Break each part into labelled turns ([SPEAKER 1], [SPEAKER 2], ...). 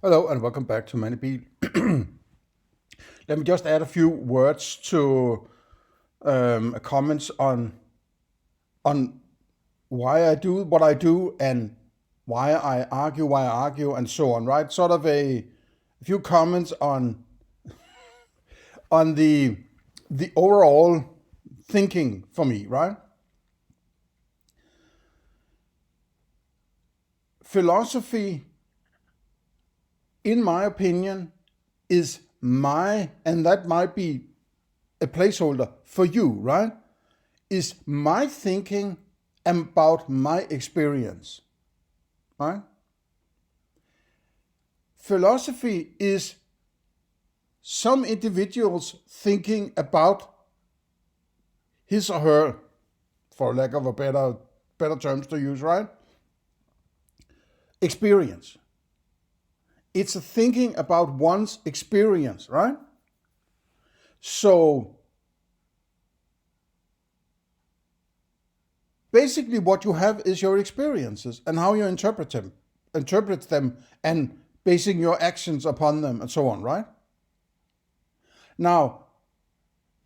[SPEAKER 1] Hello and welcome back to Many. Let me just add a few words to comments on why I do what I do and why I argue, and so on. Right? Sort of a few comments on the overall thinking for me. Right? Philosophy, in my opinion, is and that might be a placeholder for you, right? Is my thinking about my experience, right? Philosophy is some individuals thinking about his or her, for lack of a better terms to use, right? Experience. It's a thinking about one's experience, right? So basically what you have is your experiences and how you interpret them and basing your actions upon them and so on, right? Now,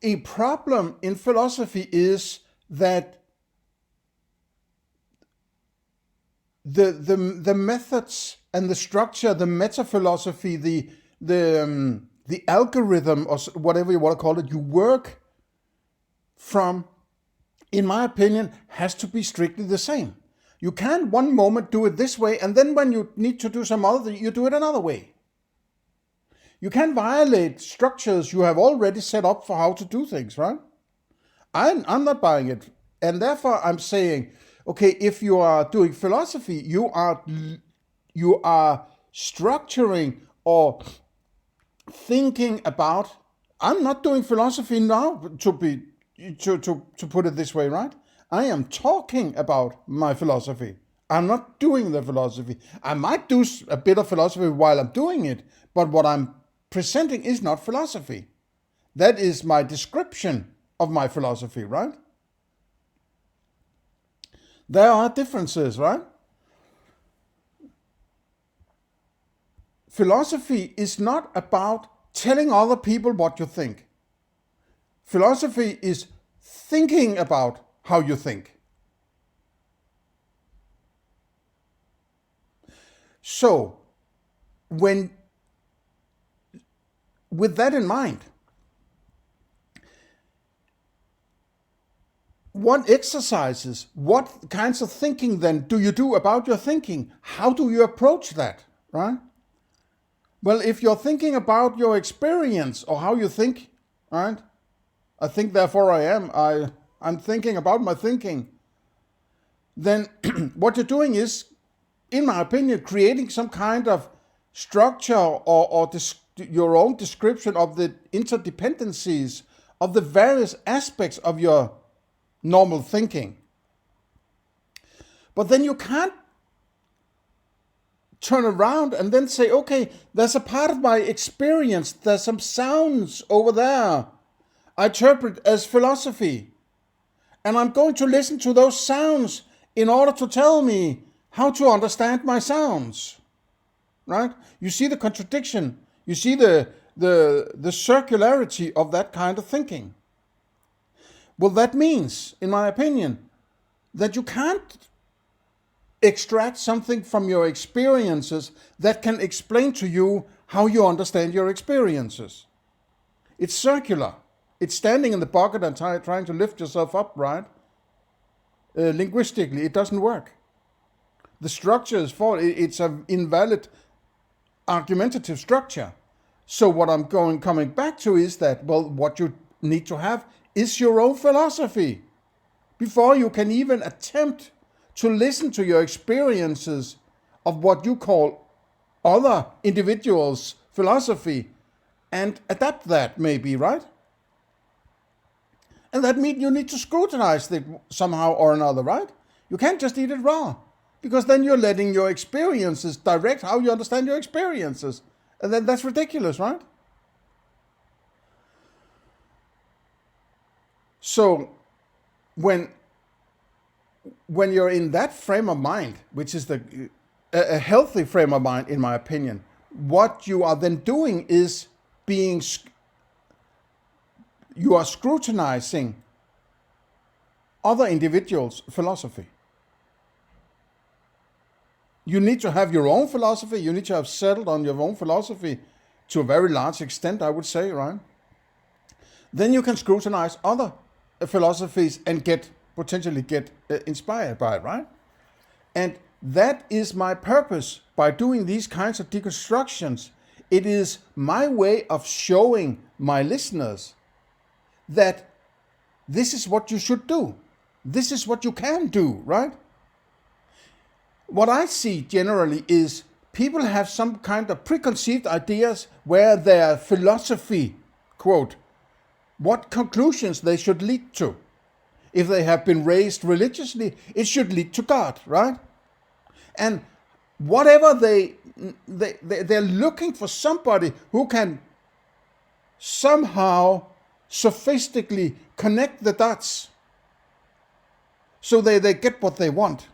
[SPEAKER 1] a problem in philosophy is that the methods and the structure, the metaphilosophy, the algorithm, or whatever you want to call it, you work from, in my opinion, has to be strictly the same. You can't one moment do it this way, and then when you need to do some other, you do it another way. You can't violate structures you have already set up for how to do things, right? I'm not buying it. And therefore I'm saying, okay, if you are doing philosophy, you are structuring or thinking about. I'm not doing philosophy now, to put it this way, right? I am talking about my philosophy. I'm not doing the philosophy. I might do a bit of philosophy while I'm doing it, but what I'm presenting is not philosophy. That is my description of my philosophy, right? There are differences, right? Philosophy is not about telling other people what you think. Philosophy is thinking about how you think. So, with that in mind, what exercises, what kinds of thinking then do you do about your thinking? How do you approach that, right? Well, if you're thinking about your experience or how you think, right? I think, therefore I am. I'm thinking about my thinking. Then what you're doing is, in my opinion, creating some kind of structure or your own description of the interdependencies of the various aspects of your normal thinking. But then you can't turn around and then say, okay, there's a part of my experience, there's some sounds over there I interpret as philosophy. And I'm going to listen to those sounds in order to tell me how to understand my sounds. Right? You see the contradiction. You see the circularity of that kind of thinking. Well, that means, in my opinion, that you can't extract something from your experiences that can explain to you how you understand your experiences. It's circular. It's standing in the bucket and trying to lift yourself up, right? Linguistically, it doesn't work. The structure is it's an invalid argumentative structure. So what I'm coming back to is that, well, what you need to have is your own philosophy before you can even attempt to listen to your experiences of what you call other individuals' philosophy and adapt that, maybe, right? And that means you need to scrutinize it somehow or another, right? You can't just eat it raw, because then you're letting your experiences direct how you understand your experiences. And then that's ridiculous, right? So when you're in that frame of mind, which is a healthy frame of mind, in my opinion, what you are then doing is you are scrutinizing other individuals' philosophy. You need to have your own philosophy. You need to have settled on your own philosophy to a very large extent, I would say, right? Then you can scrutinize other philosophies and potentially get inspired by it, right? And that is my purpose by doing these kinds of deconstructions. It is my way of showing my listeners that this is what you should do. This is what you can do, right? What I see generally is people have some kind of preconceived ideas where their philosophy, quote, what conclusions they should lead to. If they have been raised religiously, it should lead to God, right? And whatever they're looking for somebody who can somehow sophistically connect the dots so they get what they want.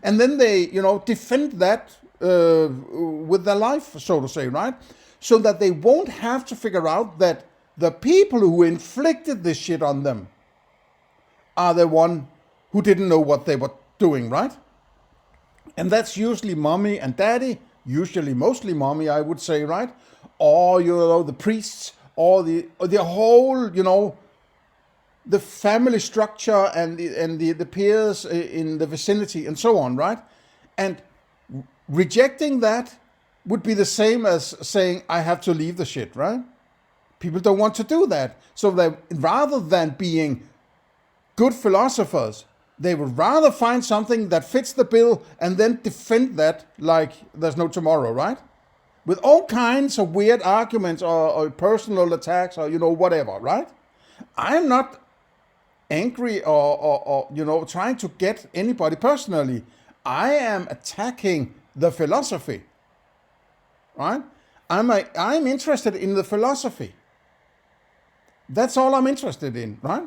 [SPEAKER 1] And then they, defend that with their life, so to say, right? So that they won't have to figure out that the people who inflicted this shit on them are the one who didn't know what they were doing, right? And that's usually mommy and daddy, usually mostly mommy, I would say, right? Or, the priests, or the whole, the family structure and the peers in the vicinity and so on, right? And rejecting that would be the same as saying, I have to leave the shit, right? People don't want to do that. So they, rather than being good philosophers, they would rather find something that fits the bill and then defend that like there's no tomorrow, right? With all kinds of weird arguments or personal attacks or, whatever, right? I'm not angry or trying to get anybody personally. I am attacking the philosophy, right? I'm interested in the philosophy. That's all I'm interested in, right?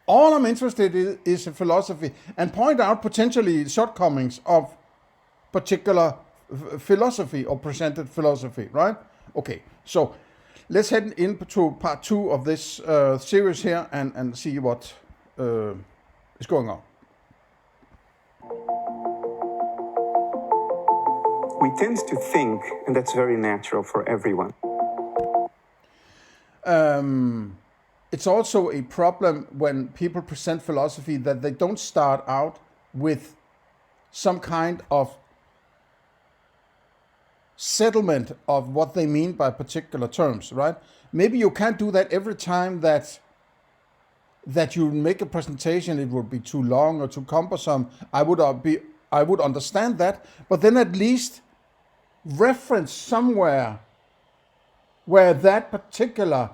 [SPEAKER 1] All I'm interested in is philosophy and point out potentially shortcomings of particular philosophy or presented philosophy, right? Okay, so let's head into part 2 of this series here and see what is going on.
[SPEAKER 2] We tend to think, and that's very natural for everyone.
[SPEAKER 1] It's also a problem when people present philosophy that they don't start out with some kind of settlement of what they mean by particular terms, right? Maybe you can't do that every time that you make a presentation. It would be too long or too cumbersome. I would understand that, but then at least reference somewhere where that particular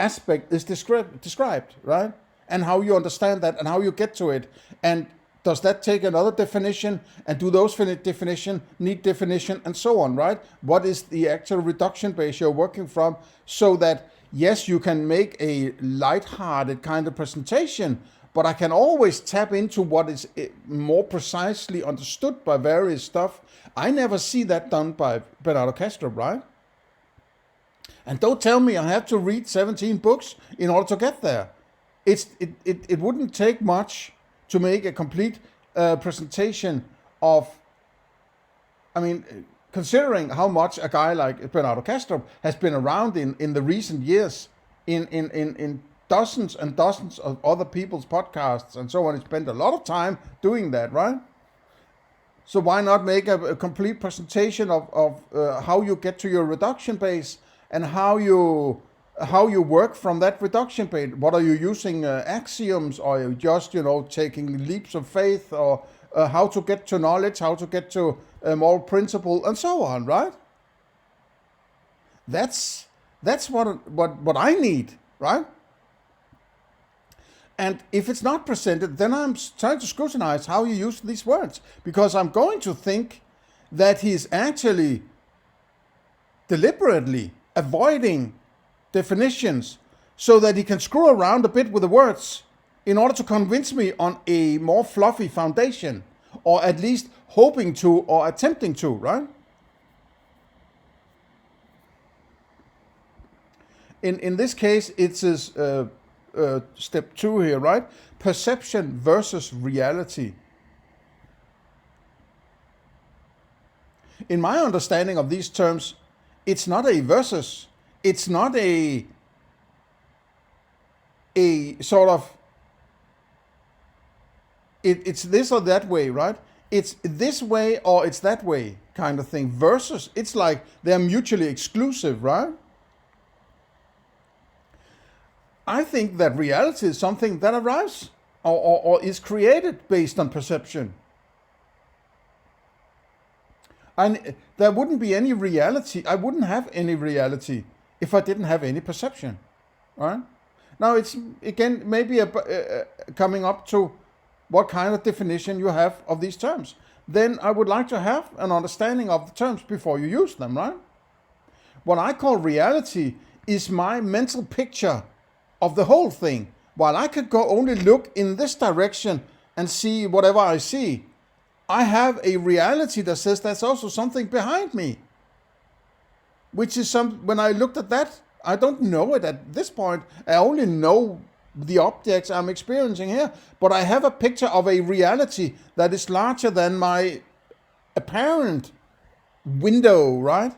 [SPEAKER 1] aspect is described, right? And how you understand that and how you get to it. And does that take another definition? And do those definition need definition and so on, right? What is the actual reduction base you're working from so that, yes, you can make a lighthearted kind of presentation, but I can always tap into what is more precisely understood by various stuff. I never see that done by Bernardo Kastrup, right? And don't tell me I have to read 17 books in order to get there. It wouldn't take much to make a complete presentation of, considering how much a guy like Bernardo Kastrup has been around in the recent years, in dozens and dozens of other people's podcasts and so on. He spent a lot of time doing that, right? So why not make a complete presentation of how you get to your reduction base and how you work from that reduction base? What are you using axioms, or are you just taking leaps of faith, or how to get to knowledge, how to get to a moral principle, and so on, right? That's what I need, right? And if it's not presented, then I'm trying to scrutinize how you use these words, because I'm going to think that he's actually deliberately avoiding definitions so that he can screw around a bit with the words in order to convince me on a more fluffy foundation, or at least hoping to or attempting to, right? in this case, it's step 2 here, right? Perception versus reality. In my understanding of these terms, it's not a versus. It's not a sort of, it's this or that way, right? It's this way or it's that way kind of thing. Versus, it's like they're mutually exclusive, right? I think that reality is something that arrives or is created based on perception. And there wouldn't be any reality. I wouldn't have any reality if I didn't have any perception, right? Now it's again maybe coming up to what kind of definition you have of these terms. Then I would like to have an understanding of the terms before you use them, right? What I call reality is my mental picture of the whole thing. While I could go only look in this direction and see whatever I see, I have a reality that says there's also something behind me. Which is when I looked at that, I don't know it at this point. I only know the objects I'm experiencing here. But I have a picture of a reality that is larger than my apparent window, right?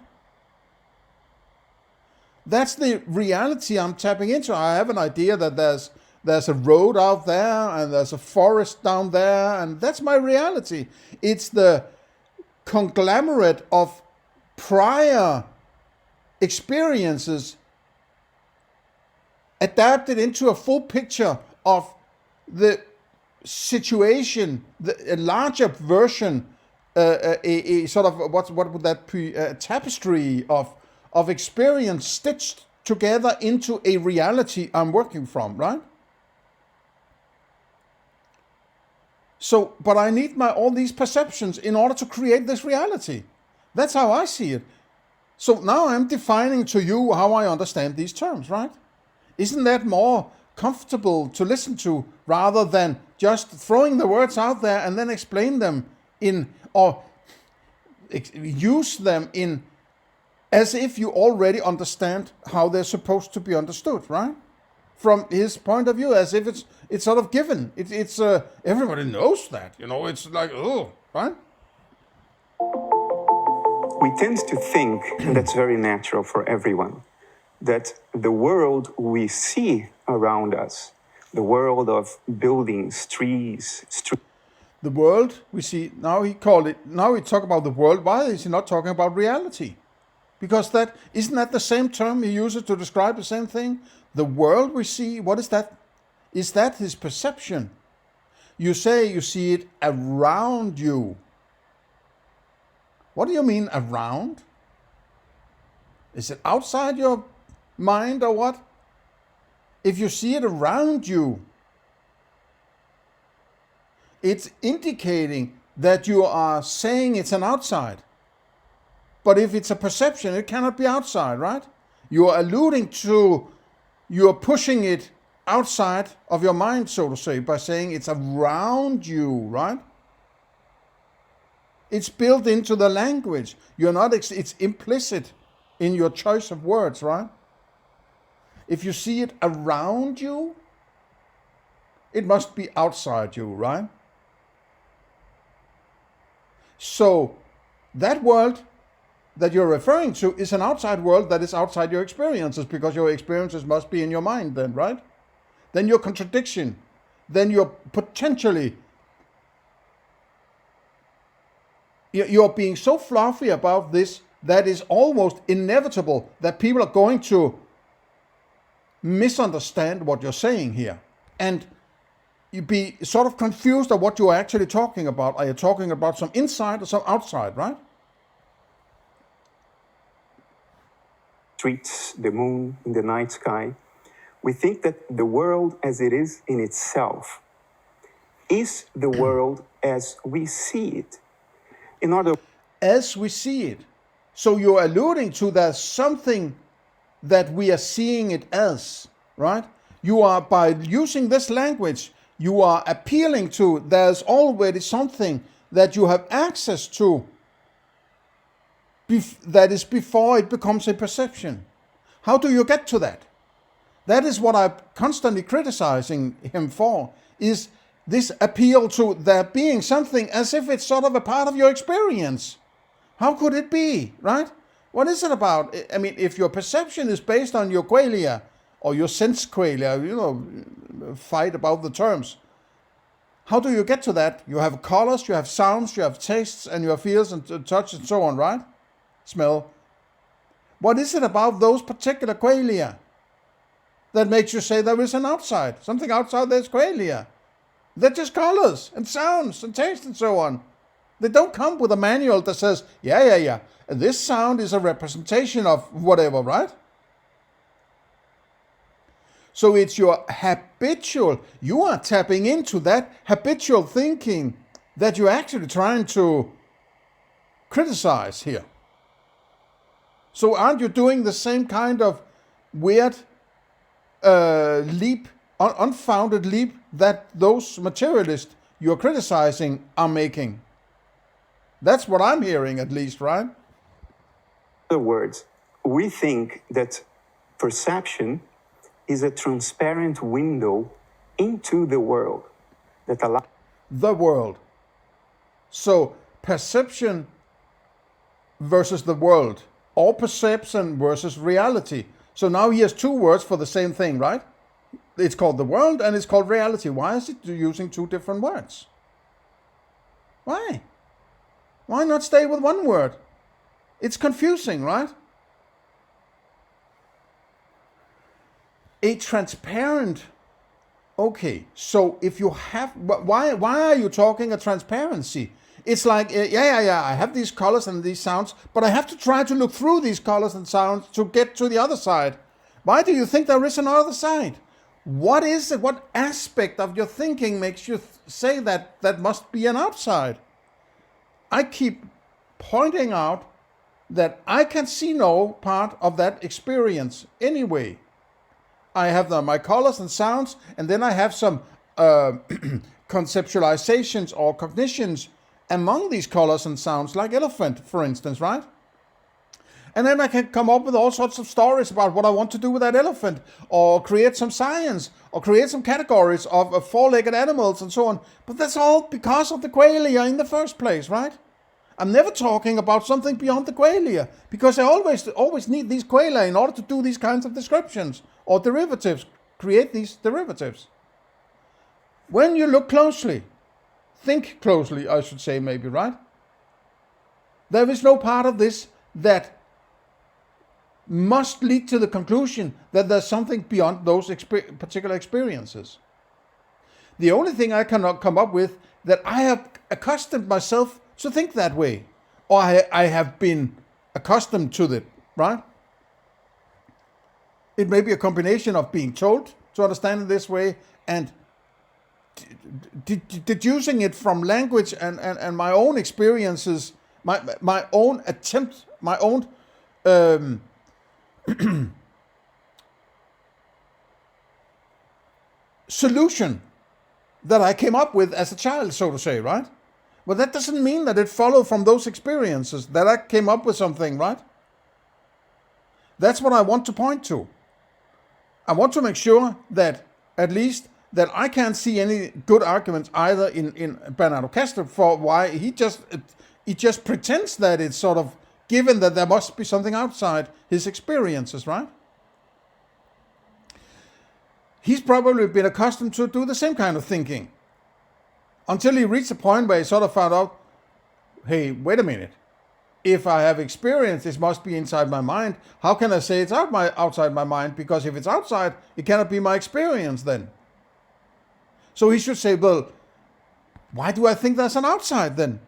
[SPEAKER 1] That's the reality I'm tapping into. I have an idea that there's a road out there and there's a forest down there, and that's my reality. It's the conglomerate of prior experiences adapted into a full picture of the situation, a larger version, a sort of, what would that be, a tapestry of experience stitched together into a reality I'm working from, right? So, but I need all these perceptions in order to create this reality. That's how I see it. So now I'm defining to you how I understand these terms, right? Isn't that more comfortable to listen to rather than just throwing the words out there and then explain them or use them as if you already understand how they're supposed to be understood, right? From his point of view, as if it's sort of given. It's everybody knows that, it's like, oh, right?
[SPEAKER 2] We tend to think, and that's very natural for everyone, that the world we see around us, the world of buildings, trees,
[SPEAKER 1] the world we see, now he talk about the world. Why is he not talking about reality? Because isn't that the same term he uses to describe the same thing? The world we see, what is that? Is that his perception? You say you see it around you. What do you mean around? Is it outside your mind or what? If you see it around you, it's indicating that you are saying it's an outside. But if it's a perception, it cannot be outside, right? You are alluding to, you are pushing it outside of your mind, so to say, by saying it's around you, right? It's built into the language. It's implicit in your choice of words, right? If you see it around you, it must be outside you, right? So that world that you're referring to is an outside world that is outside your experiences, because your experiences must be in your mind then, right? Then your contradiction, then you're potentially, you're being so fluffy about this that is almost inevitable that people are going to misunderstand what you're saying here. And you be sort of confused of what you're actually talking about. Are you talking about some inside or some outside, right?
[SPEAKER 2] Streets, the moon, in the night sky. We think that the world as it is in itself is the world as we see it.
[SPEAKER 1] As we see it. So you're alluding to there's something that we are seeing it as, right? You are, by using this language, you are appealing to there's already something that you have access to that is before it becomes a perception. How do you get to that? That is what I'm constantly criticizing him for, is this appeal to there being something as if it's sort of a part of your experience. How could it be, right? What is it about? I mean, if your perception is based on your qualia, or your sense qualia, fight about the terms. How do you get to that? You have colors, you have sounds, you have tastes, and you have feels and touch and so on, right? Smell. What is it about those particular qualia that makes you say there is an outside? Something outside this qualia. They're just colors and sounds and taste and so on. They don't come with a manual that says, yeah, this sound is a representation of whatever, right? So it's your habitual, you are tapping into that habitual thinking that you're actually trying to criticize here. So aren't you doing the same kind of weird leap, unfounded leap that those materialists you're criticizing are making? That's what I'm hearing, at least, right?
[SPEAKER 2] In other words, we think that perception is a transparent window into the world that allows
[SPEAKER 1] the world. So perception versus the world, or perception versus reality. So now he has two words for the same thing, right? It's called the world and it's called reality. Why is it using two different words? Why? Why not stay with one word? It's confusing, right? A transparent, okay, so if you have, why are you talking a transparency? It's like, yeah, I have these colors and these sounds, but I have to try to look through these colors and sounds to get to the other side. Why do you think there is another side? What is it, what aspect of your thinking makes you say that that must be an outside? I keep pointing out that I can see no part of that experience anyway. I have my colors and sounds, and then I have some conceptualizations or cognitions among these colors and sounds, like elephant, for instance, right? And then I can come up with all sorts of stories about what I want to do with that elephant, or create some science, or create some categories of four-legged animals and so on. But that's all because of the qualia in the first place, right? I'm never talking about something beyond the qualia, because I always need these qualia in order to do these kinds of descriptions or derivatives, create these derivatives. When you look closely, think closely, I should say, maybe, right? There is no part of this that must lead to the conclusion that there's something beyond those particular experiences. The only thing I cannot come up with that I have accustomed myself to think that way, or I have been accustomed to it, right? It may be a combination of being told to understand it this way and deducing it from language and my own experiences, my own attempt, my own solution that I came up with as a child, so to say, right? But that doesn't mean that it followed from those experiences, that I came up with something, right? That's what I want to point to. I want to make sure that at least that I can't see any good arguments either in Bernardo Kastrup for why he just pretends that it's sort of given that there must be something outside his experiences, right? He's probably been accustomed to do the same kind of thinking until he reached a point where he sort of found out, hey, wait a minute. If I have experience, this must be inside my mind. How can I say it's outside my mind? Because if it's outside, it cannot be my experience then. So he should say, well, why do I think there's an outside then?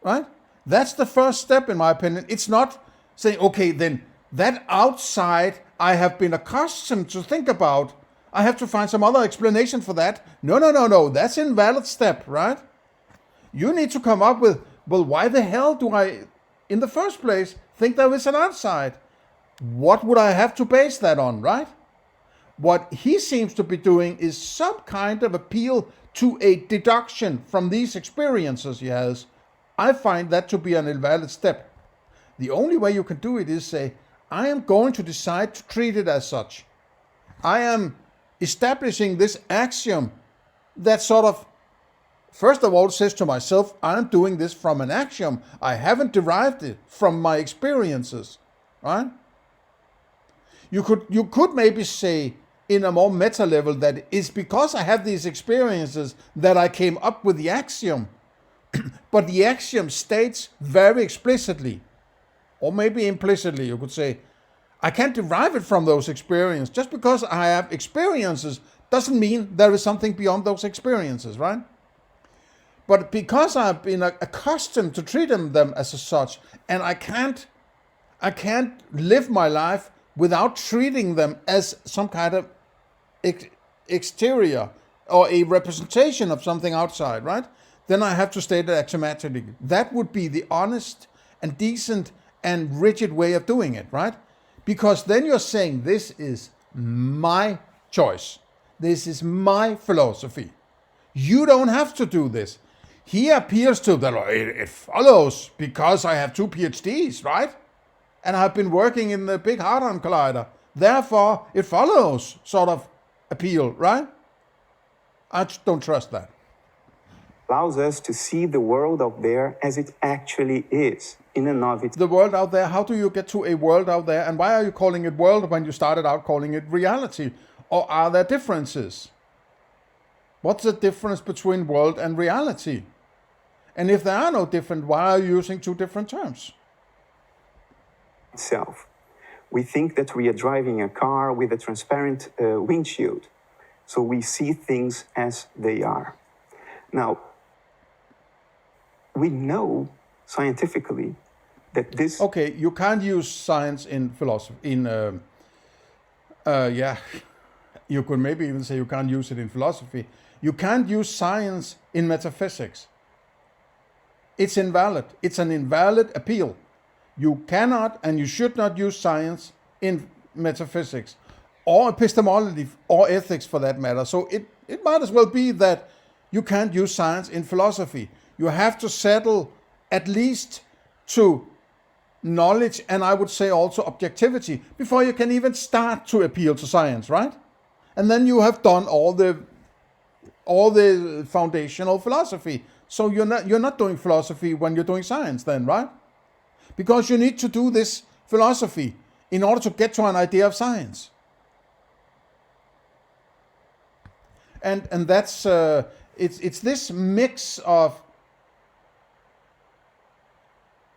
[SPEAKER 1] Right? That's the first step, in my opinion. It's not saying, okay, then that outside I have been accustomed to think about, I have to find some other explanation for that. No. That's an invalid step, right? You need to come up with, well, why the hell do I, in the first place, think there is an outside? What would I have to base that on, right? What he seems to be doing is some kind of appeal to a deduction from these experiences he has. I find that to be an invalid step. The only way you can do it is say, I am going to decide to treat it as such. I am establishing this axiom that sort of, first of all, says to myself, I'm doing this from an axiom. I haven't derived it from my experiences, right? You could maybe say in a more meta level that it's because I have these experiences that I came up with the axiom. But the axiom states very explicitly, or maybe implicitly, you could say, I can't derive it from those experiences. Just because I have experiences doesn't mean there is something beyond those experiences, right? But because I've been accustomed to treating them as such, and I can't live my life without treating them as some kind of exterior or a representation of something outside, right? Then I have to state it axiomatically. That would be the honest and decent and rigid way of doing it, right? Because then you're saying, this is my choice. This is my philosophy. You don't have to do this. He appears to that it follows because I have 2 PhDs, right? And I've been working in the Big Hadron Collider. Therefore, it follows sort of appeal, right? I just don't trust that.
[SPEAKER 2] Allows us to see the world out there as it actually is, in and of itself.
[SPEAKER 1] The world out there, how do you get to a world out there? And why are you calling it world when you started out calling it reality? Or are there differences? What's the difference between world and reality? And if there are no different, why are you using 2 different terms?
[SPEAKER 2] We think that we are driving a car with a transparent windshield. So we see things as they are. Now, we know scientifically that this...
[SPEAKER 1] Okay, you can't use science in philosophy. You could maybe even say you can't use it in philosophy. You can't use science in metaphysics. It's invalid. It's an invalid appeal. You cannot and you should not use science in metaphysics or epistemology or ethics for that matter. So it might as well be that you can't use science in philosophy. You have to settle at least to knowledge and I would say also objectivity before you can even start to appeal to science, right? And then you have done all the foundational philosophy. So you're not doing philosophy when you're doing science then, right? Because you need to do this philosophy in order to get to an idea of science. And that's it's this mix of,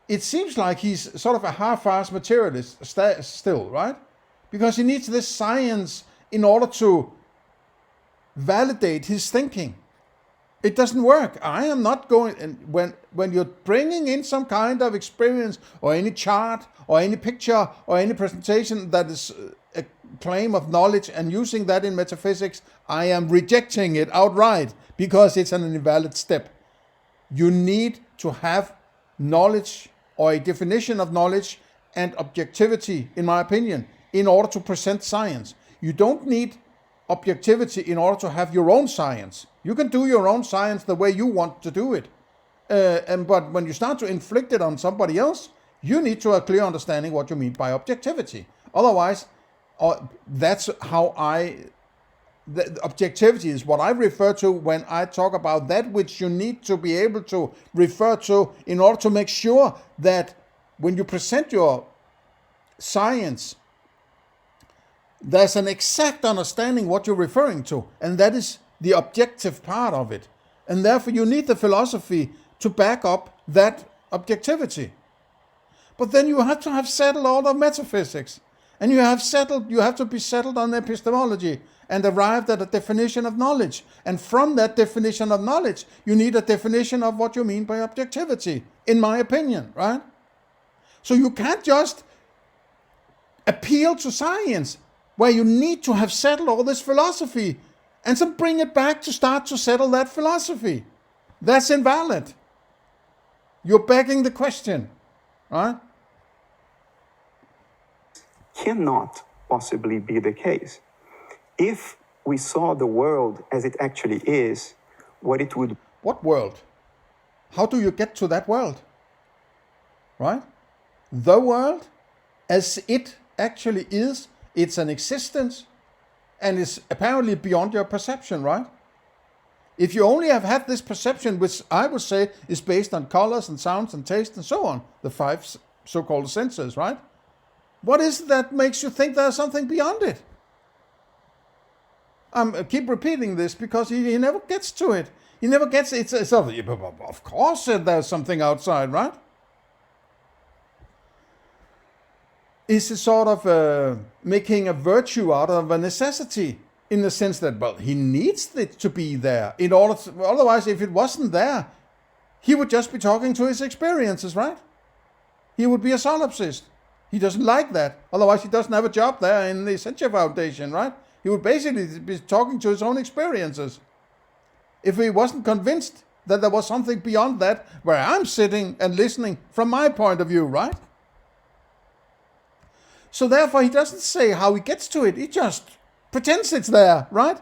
[SPEAKER 1] it seems like he's sort of a half-assed materialist still, right? Because he needs this science in order to validate his thinking. It doesn't work. I am not going, and when you're bringing in some kind of experience or any chart or any picture or any presentation that is a claim of knowledge and using that in metaphysics, I am rejecting it outright because it's an invalid step. You need to have knowledge or a definition of knowledge and objectivity, in my opinion, in order to present science. You don't need objectivity in order to have your own science. You can do your own science the way you want to do it. But when you start to inflict it on somebody else, you need to have a clear understanding what you mean by objectivity. Otherwise, that's how the objectivity is what I refer to when I talk about that which you need to be able to refer to in order to make sure that when you present your science, there's an exact understanding what you're referring to, and that is the objective part of it. And therefore you need the philosophy to back up that objectivity. But then you have to have settled all of metaphysics. And you have to be settled on epistemology and arrived at a definition of knowledge. And from that definition of knowledge, you need a definition of what you mean by objectivity, in my opinion, right? So you can't just appeal to science where you need to have settled all this philosophy and then bring it back to start to settle that philosophy. That's invalid. You're begging the question, right?
[SPEAKER 2] Cannot possibly be the case. If we saw the world as it actually is, what it would...
[SPEAKER 1] What world? How do you get to that world? Right? The world as it actually is, it's an existence. and is apparently beyond your perception, right? If you only have had this perception, which I would say is based on colors and sounds and taste and so on, the five so-called senses, right? What is it that makes you think there's something beyond it? I keep repeating this because he never gets to it. He never gets it. It's of course there's something outside, right? Is it sort of making a virtue out of a necessity? In the sense that, well, he needs it to be there in order to, otherwise, if it wasn't there, he would just be talking to his experiences, right? He would be a solipsist. He doesn't like that. Otherwise, he doesn't have a job there in the Essentia Foundation, right? He would basically be talking to his own experiences. If he wasn't convinced that there was something beyond that, where I'm sitting and listening from my point of view, right? So therefore, he doesn't say how he gets to it. He just pretends it's there, right?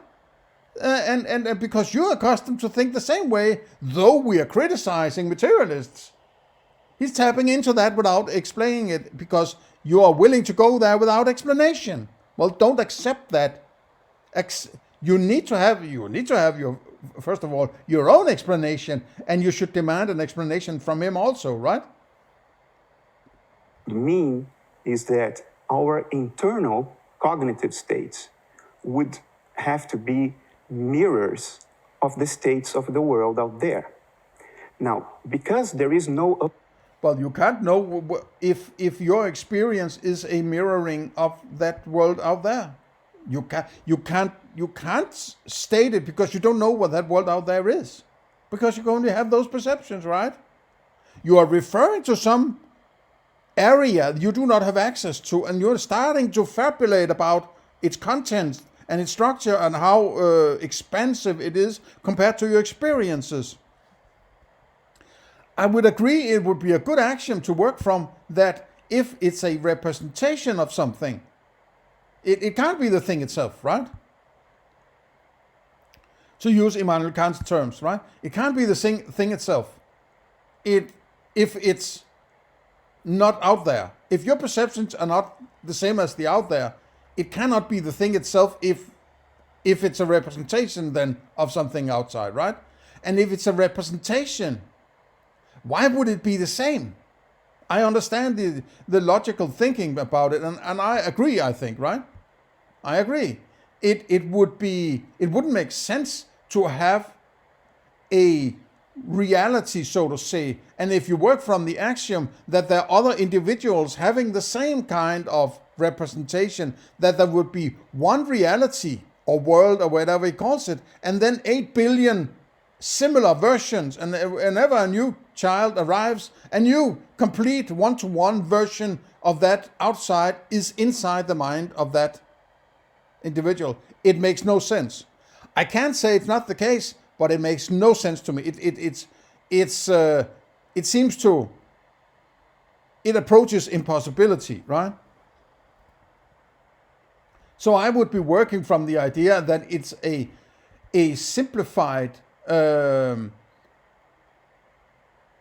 [SPEAKER 1] And because you're accustomed to think the same way, though we are criticizing materialists, he's tapping into that without explaining it because you are willing to go there without explanation. Well, don't accept that. You need to have your, first of all, your own explanation, and you should demand an explanation from him also, right?
[SPEAKER 2] The mean is that our internal cognitive states would have to be mirrors of the states of the world out there. Now, because there is no...
[SPEAKER 1] Well, you can't know if your experience is a mirroring of that world out there. You can't state it because you don't know what that world out there is. Because you can only have those perceptions, right? You are referring to some area you do not have access to, and you're starting to fabulate about its content and its structure and how expansive it is compared to your experiences. I would agree it would be a good axiom to work from that if it's a representation of something, it can't be the thing itself, right? To use Immanuel Kant's terms, right? It can't be the thing itself. If it's not out there, if your perceptions are not the same as the out there, it cannot be the thing itself if it's a representation then of something outside, right? And if it's a representation, why would it be the same? I understand the logical thinking about it, and I agree, I think, right? I agree. It wouldn't make sense to have a reality, so to say, and if you work from the axiom that there are other individuals having the same kind of representation, that there would be one reality or world or whatever he calls it, and then 8 billion similar versions, and whenever a new child arrives, a new complete one-to-one version of that outside is inside the mind of that individual. It makes no sense. I can't say it's not the case, but it makes no sense to me. It seems to, it approaches impossibility, right? So I would be working from the idea that it's a simplified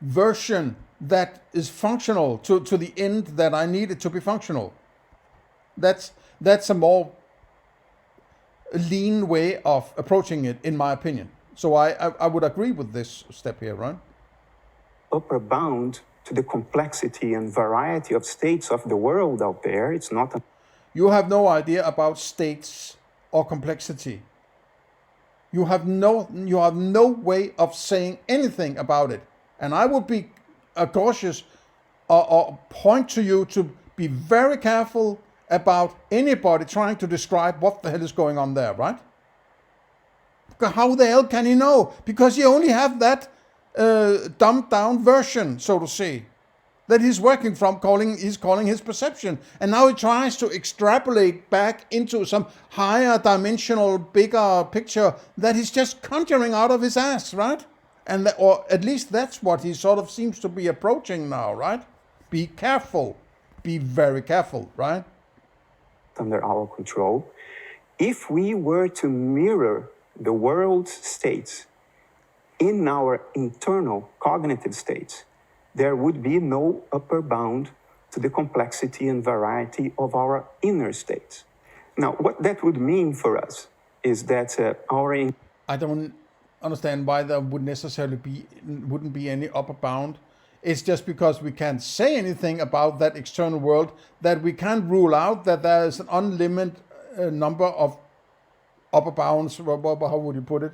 [SPEAKER 1] version that is functional to the end that I need it to be functional. That's a more lean way of approaching it, in my opinion. So I would agree with this step here, right?
[SPEAKER 2] Upper bound to the complexity and variety of states of the world out there. It's not a...
[SPEAKER 1] You have no idea about states or complexity. You have no way of saying anything about it. And I would be cautious or point to you to be very careful about anybody trying to describe what the hell is going on there, right? How the hell can he know? Because you only have that dumbed down version, so to say, that he's working from, he's calling his perception. And now he tries to extrapolate back into some higher dimensional, bigger picture that he's just conjuring out of his ass, right? And or at least that's what he sort of seems to be approaching now, right? Be careful. Be very careful, right?
[SPEAKER 2] Under our control. If we were to mirror the world's states in our internal cognitive states, there would be no upper bound to the complexity and variety of our inner states. Now, what that would mean for us is that
[SPEAKER 1] I don't understand why there wouldn't be any upper bound. It's just because we can't say anything about that external world that we can't rule out that there is an unlimited number of upper bounds. How would you put it?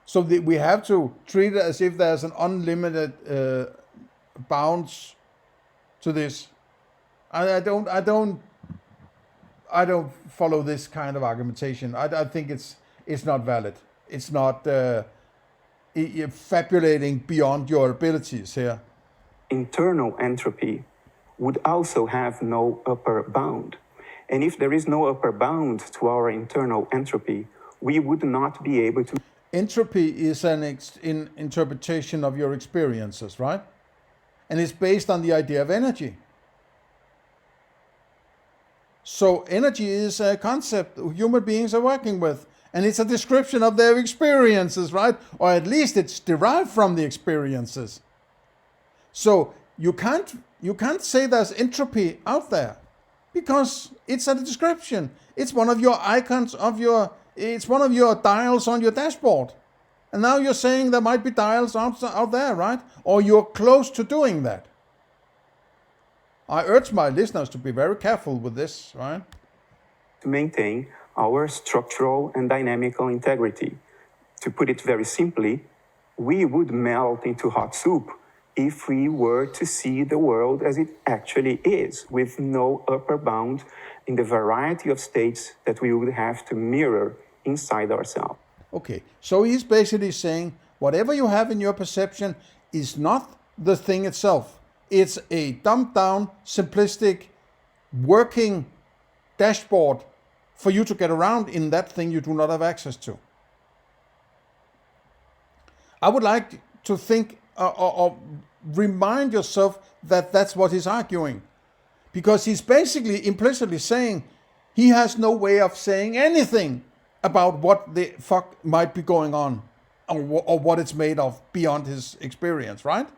[SPEAKER 1] So we have to treat it as if there's an unlimited bounds to this. I don't follow this kind of argumentation. I think it's not valid. It's not fabulating beyond your abilities here.
[SPEAKER 2] internal entropy would also have no upper bound. And if there is no upper bound to our internal entropy, we would not be able to.
[SPEAKER 1] Entropy is an interpretation of your experiences, right? And it's based on the idea of energy. So energy is a concept human beings are working with. And it's a description of their experiences, right? Or at least it's derived from the experiences. So you can't say there's entropy out there because it's a description. It's one of your icons it's one of your dials on your dashboard. And now you're saying there might be dials out there, right? Or you're close to doing that. I urge my listeners to be very careful with this, right?
[SPEAKER 2] To maintain our structural and dynamical integrity. To put it very simply, we would melt into hot soup if we were to see the world as it actually is, with no upper bound in the variety of states that we would have to mirror inside ourselves.
[SPEAKER 1] Okay, so he's basically saying whatever you have in your perception is not the thing itself. It's a dumbed down, simplistic, working dashboard for you to get around in that thing you do not have access to. I would like to think or remind yourself that that's what he's arguing. Because he's basically implicitly saying he has no way of saying anything about what the fuck might be going on or what it's made of beyond his experience, right?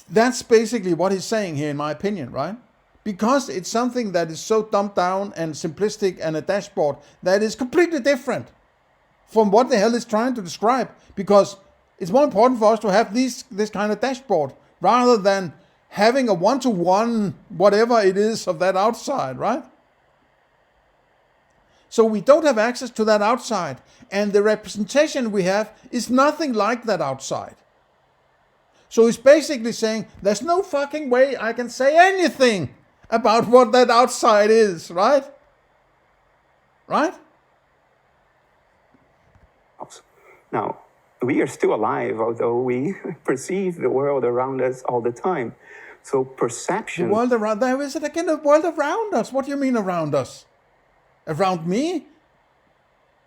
[SPEAKER 1] That's basically what he's saying here, in my opinion, right? Because it's something that is so dumbed down and simplistic and a dashboard that is completely different from what the hell it's trying to describe. Because it's more important for us to have this kind of dashboard rather than having a one-to-one whatever it is of that outside, right? So we don't have access to that outside, and the representation we have is nothing like that outside. So he's basically saying there's no fucking way I can say anything about what that outside is, right? Right?
[SPEAKER 2] Now, we are still alive, although we perceive the world around us all the time. So perception.
[SPEAKER 1] The world around, there is it again, the world around us. What do you mean around us? Around me?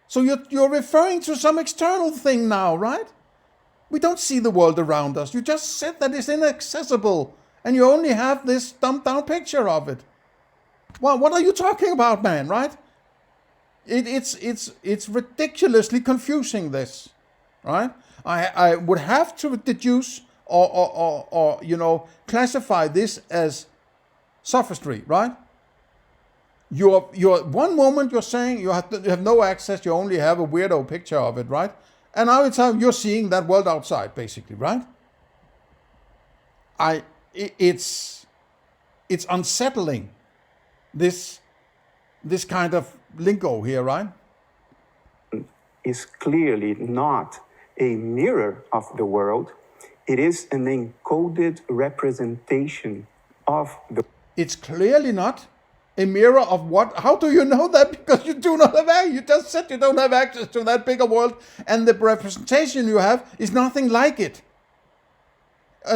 [SPEAKER 1] So you're referring to some external thing now, right? We don't see the world around us. You just said that it's inaccessible, and you only have this dumbed down picture of it. Well, what are you talking about, man, right? It's ridiculously confusing, this, right? I would have to deduce or classify this as sophistry, right? You're one moment you're saying you have no access, you only have a weirdo picture of it, right? And now you're seeing that world outside, basically, right? It's unsettling, this kind of lingo here, right?
[SPEAKER 2] Is clearly not a mirror of the world. It is an encoded representation of the.
[SPEAKER 1] It's clearly not a mirror of what? How do you know that? Because you do not have access. You just said you don't have access to that bigger world, and the representation you have is nothing like it.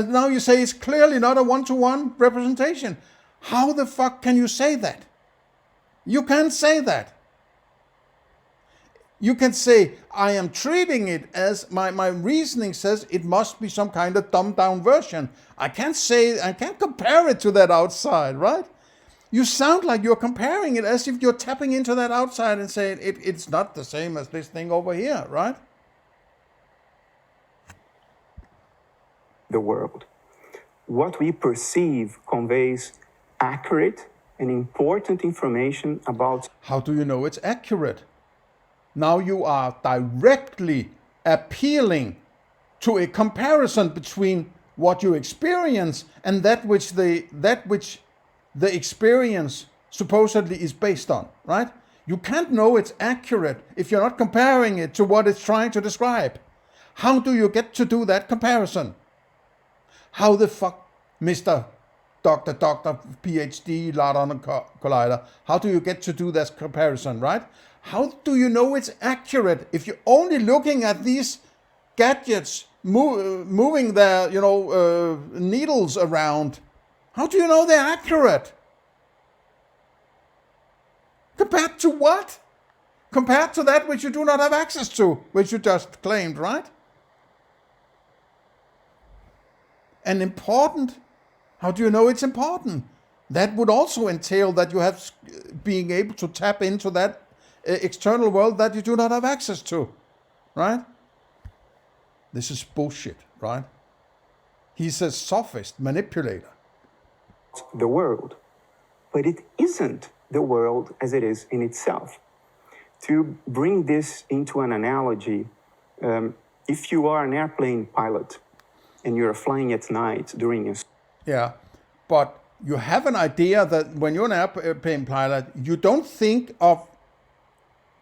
[SPEAKER 1] Now you say it's clearly not a one-to-one representation. How the fuck can you say that? You can't say that. You can say, I am treating it as, my reasoning says it must be some kind of dumbed down version. I can't compare it to that outside, right? You sound like you're comparing it as if you're tapping into that outside and saying it's not the same as this thing over here, right?
[SPEAKER 2] The world. What we perceive conveys accurate and important information about.
[SPEAKER 1] How do you know it's accurate? Now you are directly appealing to a comparison between what you experience and that which the experience supposedly is based on, right? You can't know it's accurate if you're not comparing it to what it's trying to describe. How do you get to do that comparison? How the fuck, Mr. Doctor, PhD, Ladon Collider, how do you get to do this comparison, right? How do you know it's accurate if you're only looking at these gadgets moving their, needles around? How do you know they're accurate? Compared to what? Compared to that which you do not have access to, which you just claimed, right? And important, how do you know it's important? That would also entail that you have being able to tap into that external world that you do not have access to, right? This is bullshit, right? He's a sophist, manipulator.
[SPEAKER 2] The world, but it isn't the world as it is in itself. To bring this into an analogy, if you are an airplane pilot and you're flying at night during a...
[SPEAKER 1] Yeah, but you have an idea that when you're an airplane pilot, you don't think of,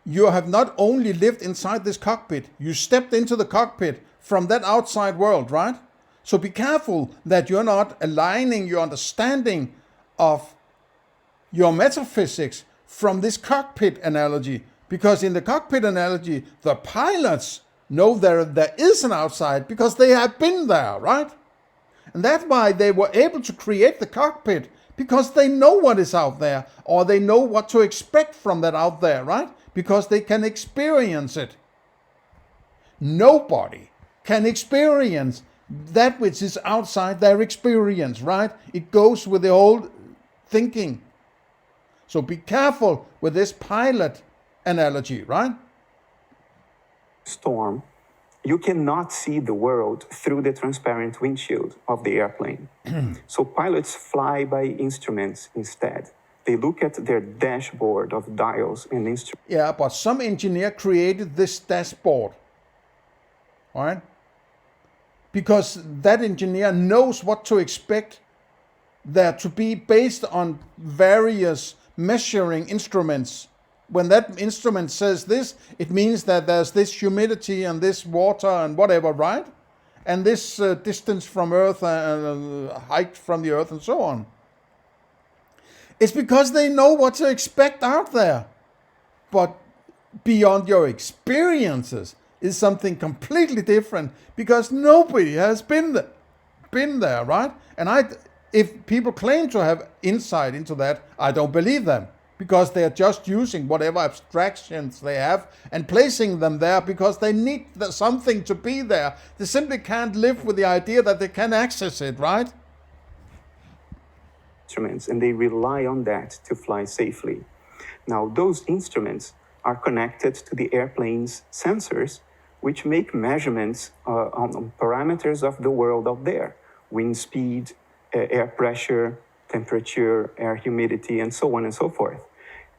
[SPEAKER 1] you have not only lived inside this cockpit, you stepped into the cockpit from that outside world, right? So be careful that you're not aligning your understanding of your metaphysics from this cockpit analogy. Because in the cockpit analogy, the pilots know there is an outside because they have been there, right? And that's why they were able to create the cockpit, because they know what is out there, or they know what to expect from that out there, right? Because they can experience it. Nobody can experience that which is outside their experience, right? It goes with the old thinking. So be careful with this pilot analogy, right?
[SPEAKER 2] Storm, you cannot see the world through the transparent windshield of the airplane. So pilots fly by instruments instead. They look at their dashboard of dials and instruments.
[SPEAKER 1] Yeah, but some engineer created this dashboard, all right? Because that engineer knows what to expect there to be based on various measuring instruments. When that instrument says this, it means that there's this humidity and this water and whatever, right? And this distance from Earth, height from the Earth and so on. It's because they know what to expect out there. But beyond your experiences is something completely different, because nobody has been there, right? And if people claim to have insight into that, I don't believe them, because they are just using whatever abstractions they have and placing them there because they need something to be there. They simply can't live with the idea that they can access it, right?
[SPEAKER 2] Instruments, and they rely on that to fly safely. Now, those instruments are connected to the airplane's sensors, which make measurements on parameters of the world out there: wind speed, air pressure, temperature, air humidity, and so on and so forth.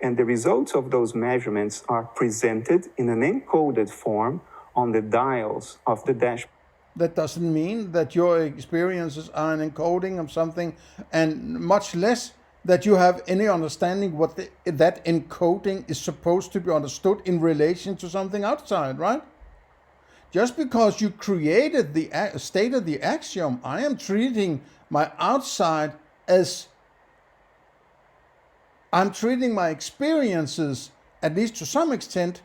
[SPEAKER 2] And the results of those measurements are presented in an encoded form on the dials of the dashboard.
[SPEAKER 1] That doesn't mean that your experiences are an encoding of something, and much less that you have any understanding what that encoding is supposed to be understood in relation to something outside, right? Just because you stated the axiom, I am treating my outside as, I'm treating my experiences, at least to some extent,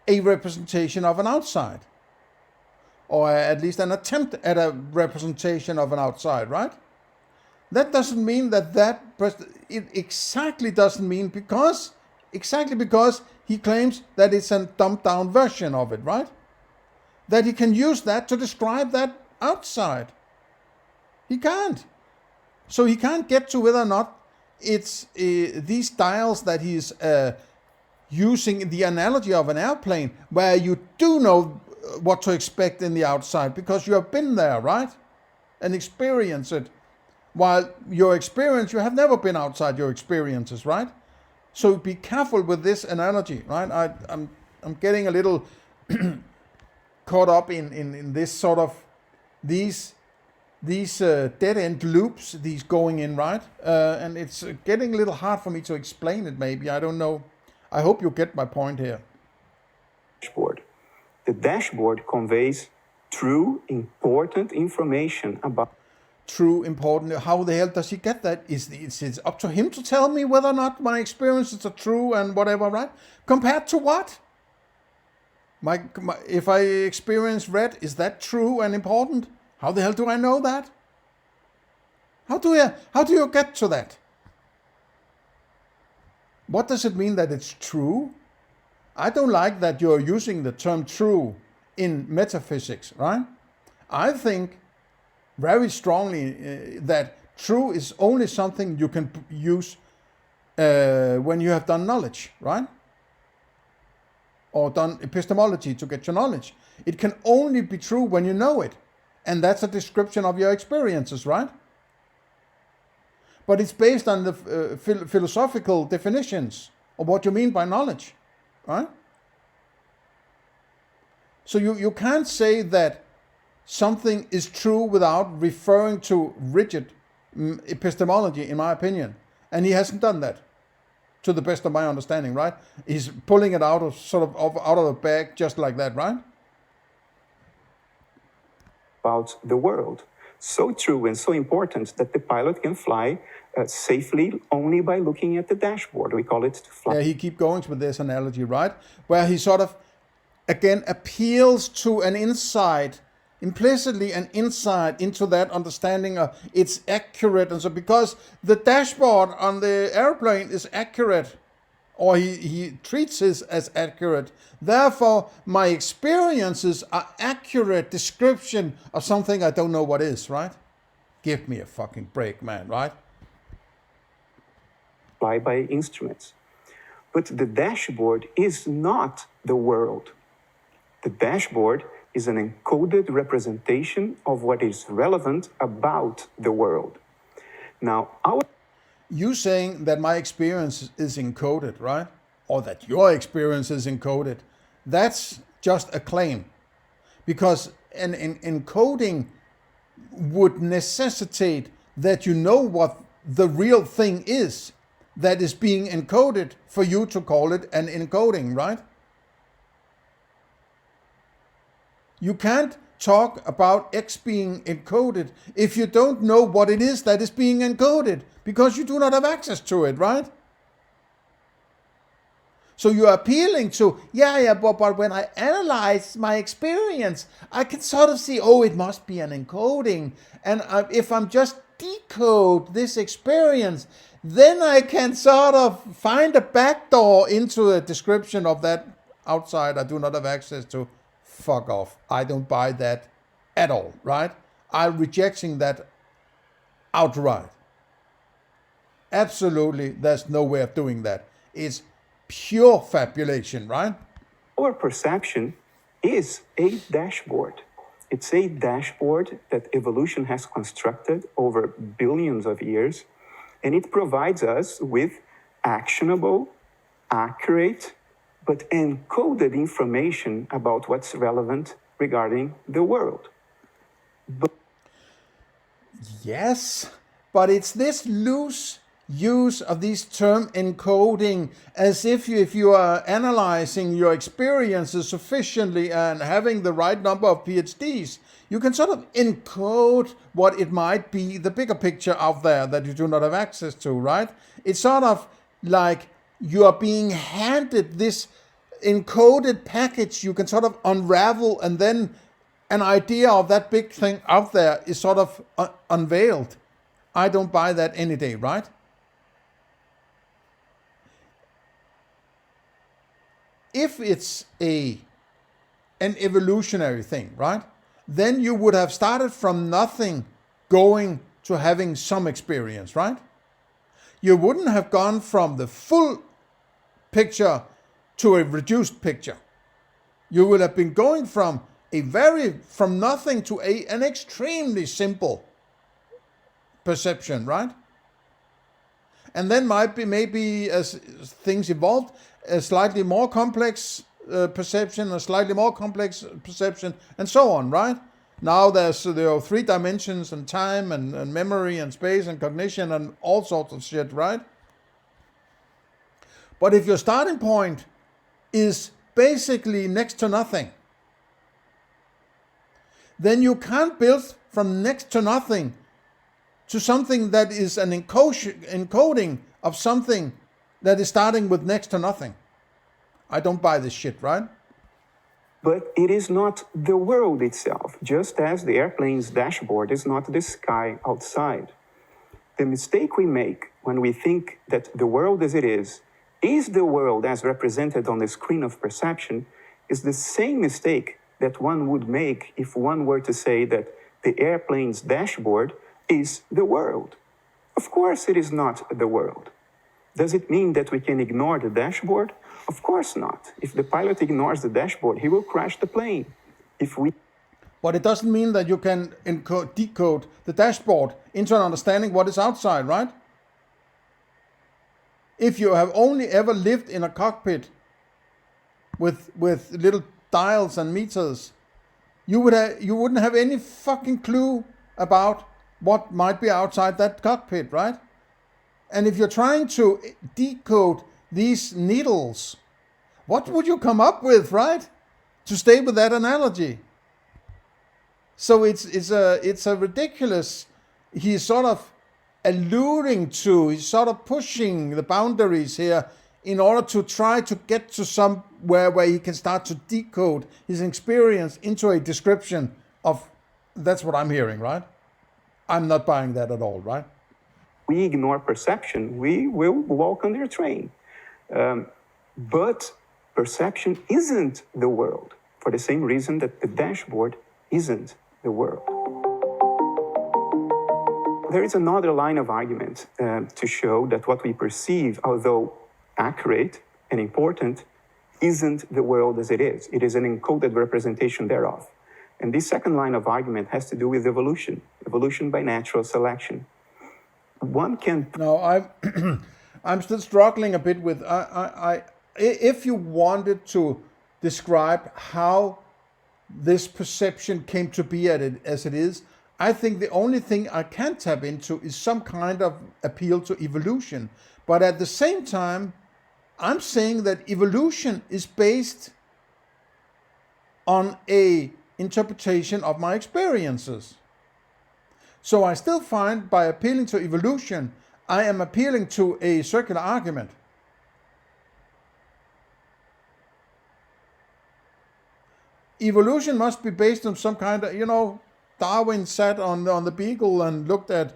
[SPEAKER 1] a representation of an outside. Or at least an attempt at a representation of an outside, right? That doesn't mean it exactly doesn't mean because he claims that it's a dumbed down version of it, right? That he can use that to describe that outside. He can't. So he can't get to whether or not it's these dials that he's using the analogy of an airplane, where you do know what to expect in the outside because you have been there, right? And experienced it. While your experience, you have never been outside your experiences, right? So be careful with this analogy, right? I'm getting a little caught up in this sort of these dead end loops, these going in, right? And it's getting a little hard for me to explain it. Maybe I don't know. I hope you get my point here.
[SPEAKER 2] Dashboard. The dashboard conveys true, important information about.
[SPEAKER 1] True, important. How the hell does he get that? It's up to him to tell me whether or not my experiences are true and whatever, right? Compared to what? If I experience red, is that true and important? How the hell do I know that? How do you get to that? What does it mean that it's true? I don't like that you're using the term true in metaphysics, right? I think very strongly that true is only something you can use when you have done knowledge, right? Or done epistemology to get your knowledge. It can only be true when you know it. And that's a description of your experiences, right? But it's based on the philosophical definitions of what you mean by knowledge, right? So you can't say that something is true without referring to rigid epistemology, in my opinion. And he hasn't done that, to the best of my understanding, right? He's pulling it out of out of the bag just like that, right?
[SPEAKER 2] About the world. So true and so important that the pilot can fly safely only by looking at the dashboard. We call it fly.
[SPEAKER 1] Yeah, he keeps going with this analogy, right? Where he sort of, again, appeals to an insight, implicitly an insight into that understanding of it's accurate. And so because the dashboard on the airplane is accurate, or he treats it as accurate, therefore my experiences are accurate description of something I don't know what is, right? Give me a fucking break, man, right?
[SPEAKER 2] Fly by instruments. But the dashboard is not the world. The dashboard is an encoded representation of what is relevant about the world. Now,
[SPEAKER 1] you saying that my experience is encoded, right? Or that your experience is encoded, that's just a claim. Because an encoding would necessitate that you know what the real thing is that is being encoded for you to call it an encoding, right? You can't talk about X being encoded if you don't know what it is that is being encoded, because you do not have access to it, right? So you're appealing to, but when I analyze my experience, I can sort of see, it must be an encoding. And if I'm just decode this experience, then I can sort of find a backdoor into a description of that outside I do not have access to. Fuck off. I don't buy that at all, right? I'm rejecting that outright. Absolutely, there's no way of doing that. It's pure fabulation, right?
[SPEAKER 2] Our perception is a dashboard. It's a dashboard that evolution has constructed over billions of years, and it provides us with actionable, accurate, but encoded information about what's relevant regarding the world.
[SPEAKER 1] Yes, but it's this loose use of this term encoding as if you are analyzing your experiences sufficiently and having the right number of PhDs, you can sort of encode what it might be, the bigger picture out there that you do not have access to, right? It's sort of like you are being handed this encoded package you can sort of unravel, and then an idea of that big thing out there is sort of unveiled. I don't buy that any day, right? If it's an evolutionary thing, right? Then you would have started from nothing going to having some experience, right? You wouldn't have gone from the full picture to a reduced picture. You would have been going from nothing to an extremely simple perception, right? And then maybe as things evolved, a slightly more complex perception, a slightly more complex perception, and so on, right? Now there's 3 dimensions and time and memory and space and cognition and all sorts of shit, right? But if your starting point is basically next to nothing, then you can't build from next to nothing to something that is an encoding of something that is starting with next to nothing. I don't buy this shit, right?
[SPEAKER 2] But it is not the world itself, just as the airplane's dashboard is not the sky outside. The mistake we make when we think that the world as it is the world as represented on the screen of perception is the same mistake that one would make if one were to say that the airplane's dashboard is the world. Of course it is not the world. Does it mean that we can ignore the dashboard? Of course not. If the pilot ignores the dashboard, he will crash the plane.
[SPEAKER 1] But it doesn't mean that you can decode the dashboard into an understanding what is outside, right? If you have only ever lived in a cockpit with little dials and meters, you wouldn't have any fucking clue about what might be outside that cockpit, right? And if you're trying to decode these needles, what would you come up with, right? To stay with that analogy. So it's a ridiculous. He's sort of alluding to. He's sort of pushing the boundaries here in order to try to get to somewhere where he can start to decode his experience into a description of. That's what I'm hearing, right? I'm not buying that at all, right?
[SPEAKER 2] We ignore perception, we will walk under a train. But perception isn't the world, for the same reason that the dashboard isn't the world. There is another line of argument to show that what we perceive, although accurate and important, isn't the world as it is. It is an encoded representation thereof. And this second line of argument has to do with evolution by natural selection. One can...
[SPEAKER 1] No, I'm still struggling a bit with... if you wanted to describe how this perception came to be as it is, I think the only thing I can tap into is some kind of appeal to evolution. But at the same time, I'm saying that evolution is based on a interpretation of my experiences. So I still find by appealing to evolution, I am appealing to a circular argument. Evolution must be based on some kind of, Darwin sat on the beagle and looked at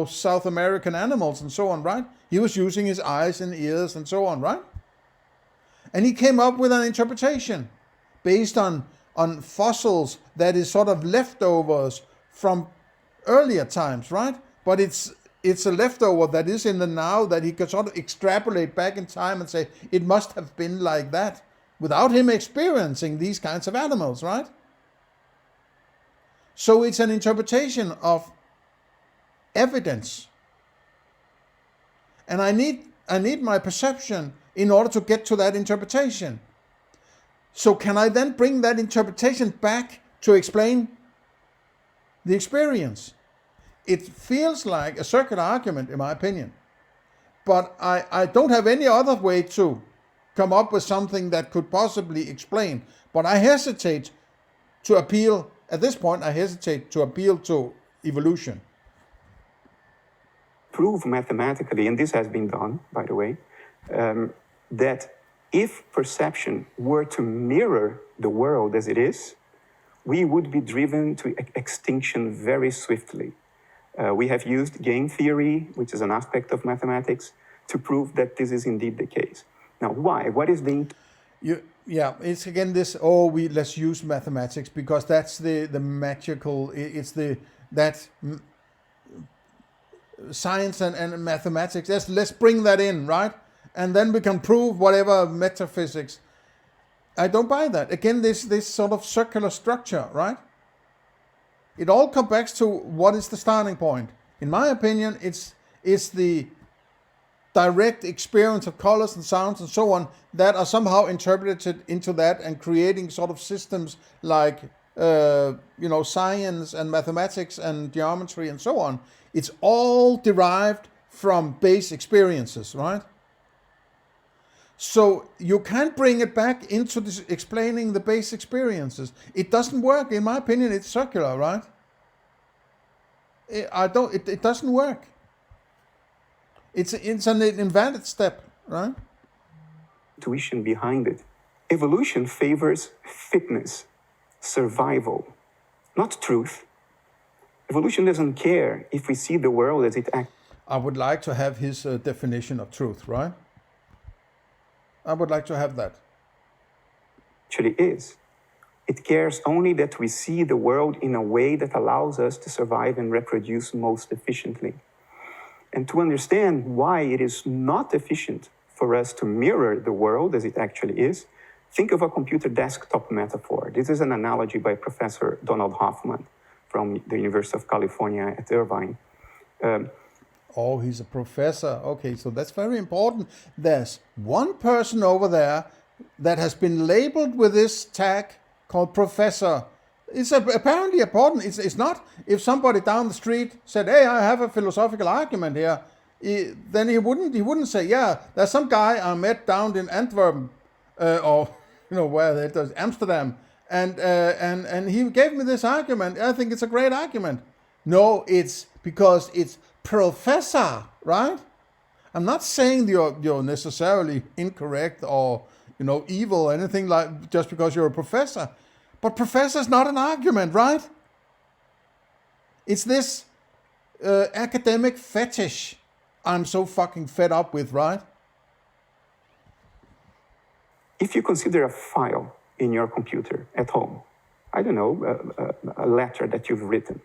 [SPEAKER 1] South American animals and so on, right? He was using his eyes and ears and so on, right? And he came up with an interpretation based on fossils that is sort of leftovers from earlier times, right? But it's a leftover that is in the now that he could sort of extrapolate back in time and say it must have been like that without him experiencing these kinds of animals, right? So it's an interpretation of evidence. And I need my perception in order to get to that interpretation. So can I then bring that interpretation back to explain the experience? It feels like a circular argument, in my opinion. But I don't have any other way to come up with something that could possibly explain. But I hesitate to appeal, at this point, I hesitate to appeal to evolution.
[SPEAKER 2] Prove mathematically, and this has been done, by the way, that if perception were to mirror the world as it is, we would be driven to extinction very swiftly. We have used game theory, which is an aspect of mathematics, to prove that this is indeed the case. Now, why? What is the...
[SPEAKER 1] Yeah, it's again this, let's use mathematics because that's the magical, science and mathematics. Let's bring that in, right? And then we can prove whatever metaphysics. I don't buy that. Again, this sort of circular structure, right? It all comes back to what is the starting point. In my opinion, it's the direct experience of colors and sounds and so on that are somehow interpreted into that and creating sort of systems like science and mathematics and geometry and so on. It's all derived from base experiences, right? So you can't bring it back into this explaining the base experiences. It doesn't work. In my opinion, it's circular, right? It doesn't work. It's an invalid step, right?
[SPEAKER 2] Intuition behind it. Evolution favors fitness, survival, not truth. Evolution doesn't care if we see the world as it
[SPEAKER 1] I would like to have his definition of truth, right? I would like to have that.
[SPEAKER 2] Actually is. It cares only that we see the world in a way that allows us to survive and reproduce most efficiently. And to understand why it is not efficient for us to mirror the world as it actually is, think of a computer desktop metaphor. This is an analogy by Professor Donald Hoffman from the University of California at Irvine.
[SPEAKER 1] He's a professor. Okay, so that's very important. There's one person over there that has been labeled with this tag called professor. It's apparently important. It's not if somebody down the street said, "Hey, I have a philosophical argument here," then he wouldn't say, "Yeah, there's some guy I met down in Antwerp, or where it is, Amsterdam, and he gave me this argument. I think it's a great argument." No, it's because it's professor, right? I'm not saying you're necessarily incorrect or evil or anything like just because you're a professor. But professor's not an argument, right? It's this academic fetish I'm so fucking fed up with, right?
[SPEAKER 2] If you consider a file in your computer at home, I don't know, a letter that you've written,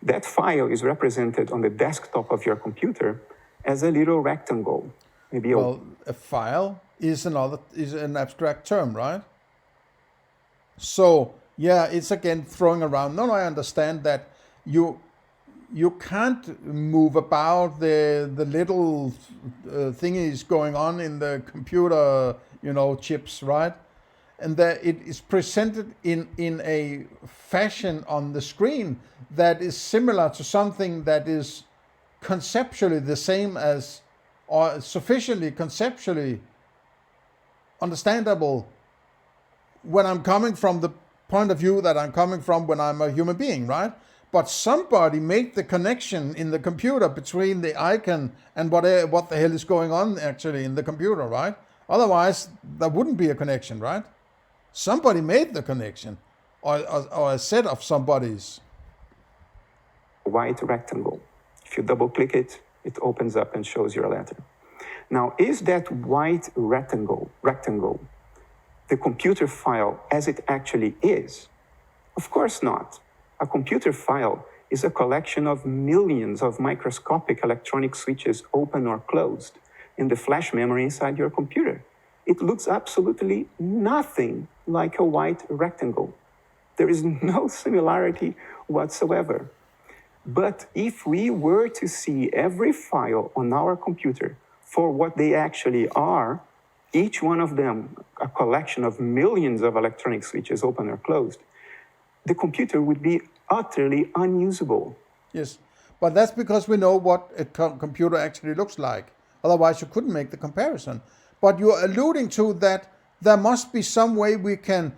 [SPEAKER 2] that file is represented on the desktop of your computer as a little rectangle.
[SPEAKER 1] A file is an abstract term, right? So yeah, it's again throwing around. No, I understand that you can't move about the little thingies going on in the computer, chips, right? And that it is presented in a fashion on the screen that is similar to something that is conceptually the same as, or sufficiently conceptually understandable when I'm coming from the point of view that I'm coming from when I'm a human being, right? But somebody made the connection in the computer between the icon and what the hell is going on actually in the computer, right? Otherwise, there wouldn't be a connection, right? Somebody made the connection, or a set of somebody's.
[SPEAKER 2] White rectangle. If you double click it, it opens up and shows your letter. Now, is that white rectangle the computer file as it actually is? Of course not. A computer file is a collection of millions of microscopic electronic switches open or closed in the flash memory inside your computer. It looks absolutely nothing like a white rectangle. There is no similarity whatsoever. But if we were to see every file on our computer for what they actually are, each one of them a collection of millions of electronic switches open or closed, the computer would be utterly unusable.
[SPEAKER 1] Yes, but that's because we know what a computer actually looks like. Otherwise, you couldn't make the comparison. But you're alluding to that there must be some way we can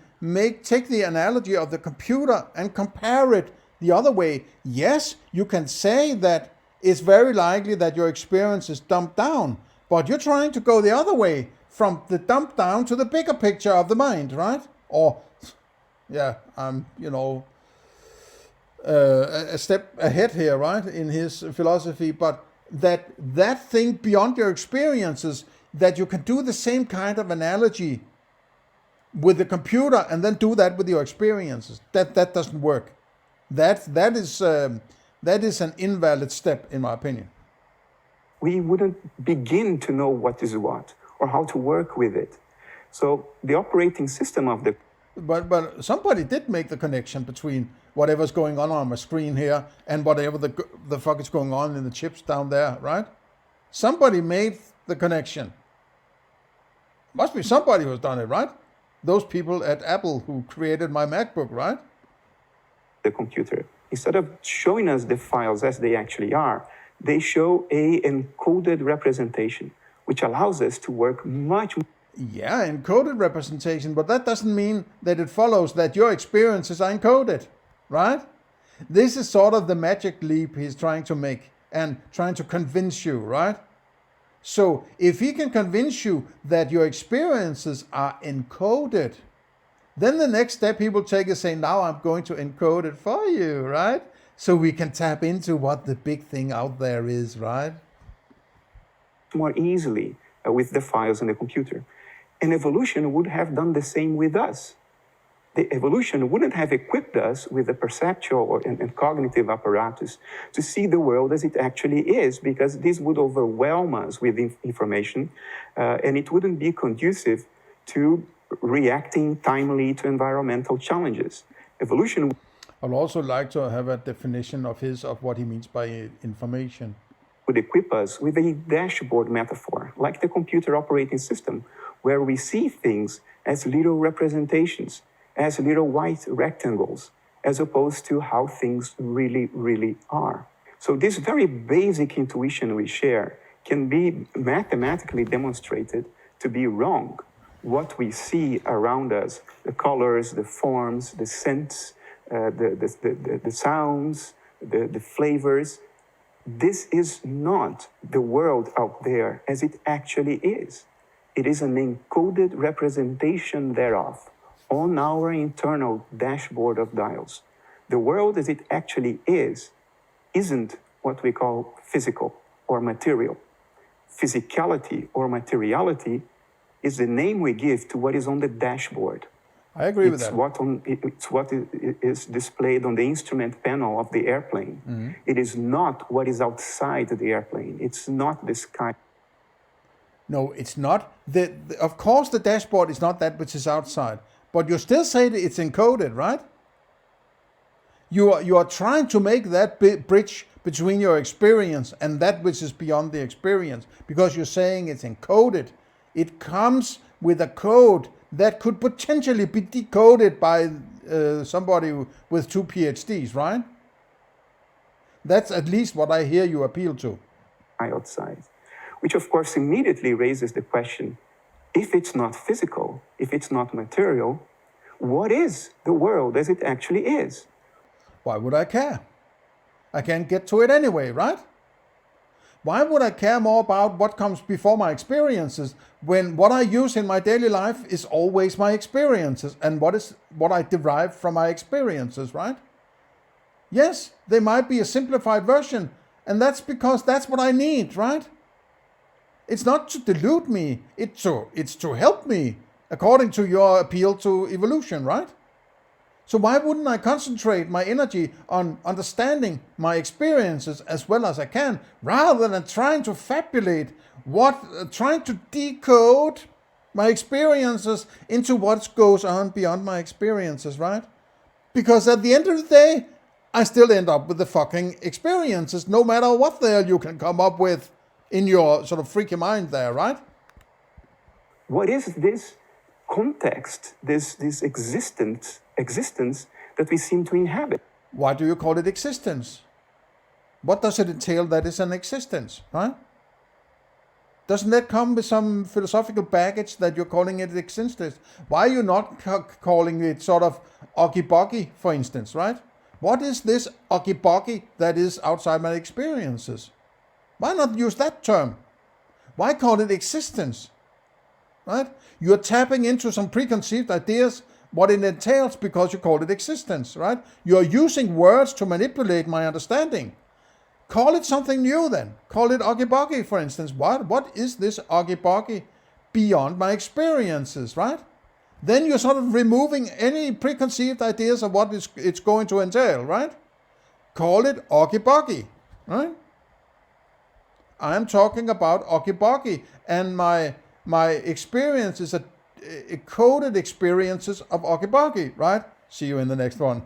[SPEAKER 1] take the analogy of the computer and compare it the other way. Yes, you can say that it's very likely that your experience is dumped down, but you're trying to go the other way from the dump down to the bigger picture of the mind, right? Or, yeah, I'm, a step ahead here, right, in his philosophy, but that thing beyond your experiences, that you can do the same kind of analogy with the computer and then do that with your experiences. That doesn't work. That is an invalid step, in my opinion.
[SPEAKER 2] We wouldn't begin to know what is what or how to work with it. So the operating system of the
[SPEAKER 1] But somebody did make the connection between whatever's going on my screen here and whatever the fuck is going on in the chips down there, right? Somebody made the connection. Must be somebody who's done it, right? Those people at Apple who created my MacBook, right?
[SPEAKER 2] The computer, instead of showing us the files as they actually are, they show a encoded representation, which allows us to work much more.
[SPEAKER 1] Yeah, encoded representation, but that doesn't mean that it follows that your experiences are encoded, right? This is sort of the magic leap he's trying to make and trying to convince you, right? So if he can convince you that your experiences are encoded, then the next step he will take is say, now I'm going to encode it for you, right? So we can tap into what the big thing out there is, right?
[SPEAKER 2] More easily with the files in the computer. And evolution would have done the same with us. The evolution wouldn't have equipped us with the perceptual and cognitive apparatus to see the world as it actually is, because this would overwhelm us with information, and it wouldn't be conducive to reacting timely to environmental challenges. Evolution.
[SPEAKER 1] I'd also like to have a definition of what he means by information.
[SPEAKER 2] Would equip us with a dashboard metaphor, like the computer operating system, where we see things as little representations, as little white rectangles, as opposed to how things really, really are. So this very basic intuition we share can be mathematically demonstrated to be wrong. What we see around us, the colors, the forms, the scents, the sounds, the flavors, this is not the world out there as it actually is. It is an encoded representation thereof on our internal dashboard of dials. The world as it actually is isn't what we call physical or material. Physicality or materiality is the name we give to what is on the dashboard.
[SPEAKER 1] I agree with that.
[SPEAKER 2] It's what is displayed on the instrument panel of the airplane. Mm-hmm. It is not what is outside the airplane. It's not the sky.
[SPEAKER 1] No, it's not. Of course, the dashboard is not that which is outside. But you still say that it's encoded, right? You are trying to make that bridge between your experience and that which is beyond the experience, because you're saying it's encoded. It comes with a code that could potentially be decoded by somebody with 2 PhDs, right? That's at least what I hear you appeal to.
[SPEAKER 2] Outside, which of course immediately raises the question, if it's not physical, if it's not material, what is the world as it actually is?
[SPEAKER 1] Why would I care? I can't get to it anyway, right? Why would I care more about what comes before my experiences when what I use in my daily life is always my experiences and what I derive from my experiences, right? Yes, they might be a simplified version, and that's because that's what I need, right? It's not to delude me, it's to help me, according to your appeal to evolution, right? So why wouldn't I concentrate my energy on understanding my experiences as well as I can, rather than trying to fabulate trying to decode my experiences into what goes on beyond my experiences, right? Because at the end of the day, I still end up with the fucking experiences, no matter what the hell you can come up with in your sort of freaky mind there, right?
[SPEAKER 2] What is this context, this existence that we seem to inhabit?
[SPEAKER 1] Why do you call it existence? What does it entail that is an existence, right? Doesn't that come with some philosophical baggage that you're calling it existence? Why are you not calling it sort of oggy-boggy, for instance, right? What is this oggy-boggy that is outside my experiences? Why not use that term? Why call it existence? Right? You're tapping into some preconceived ideas, what it entails, because you call it existence, right? You're using words to manipulate my understanding. Call it something new then. Call it oggy-boggy, for instance. What is this oggy-boggy beyond my experiences, right? Then you're sort of removing any preconceived ideas of what it's going to entail, right? Call it oggy-boggy, right? I'm talking about oggy-boggy, and my experience coded experiences of Okiboki, right? See you in the next one.